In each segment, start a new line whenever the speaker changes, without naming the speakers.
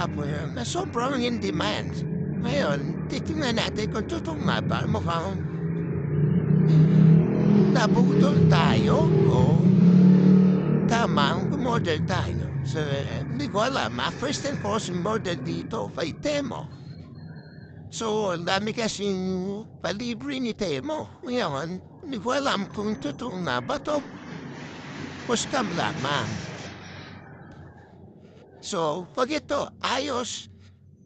kahapon na sobrang in demand. Ngayon, titingnan natin kung totoo nga ba mukhang nabudol tayo o tamang umorder tayo. So, hindi ko alam. First and foremost, umorder dito kay Temo. So, ang dami kasing palibre ni Temo. Ngayon, hindi ko alam kung totoo nga ba to o scam lamang. So, pag ito ayos,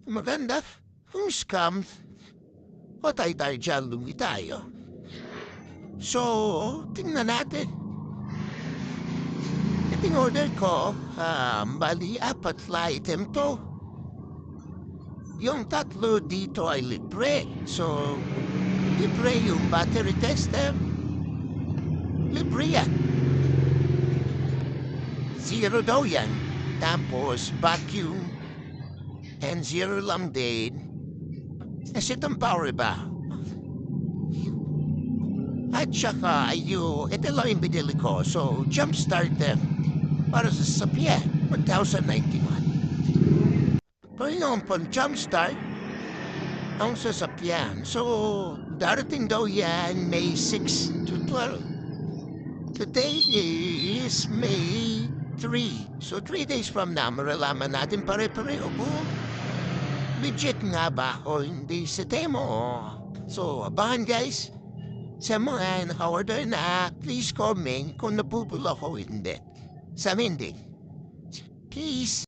maganda, kung scam, patay tayo dyan, lugi tayo. So, tingnan natin. Iting order ko, bali 4 na item to. Yung 3 dito ay libre. So, libre yung battery tester. Libre yan. 0 daw yan. Tapos, vacuum. And 0 lang din. Kasi itong power ba? At saka, ito lang yung binili ko. So, jump starter para sa sasakyan, 1,091. Pero yung pang jump start, ang sasakyan. So, darating daw yan May 6 to 12. Today is May 3. So, 3 days from now, maralaman natin pare-pareho kung legit nga ba o hindi sa Temo. So, abangan guys. Sa mga naka-order na, please comment kung nabubula ko hindi. Sa amin din. Peace!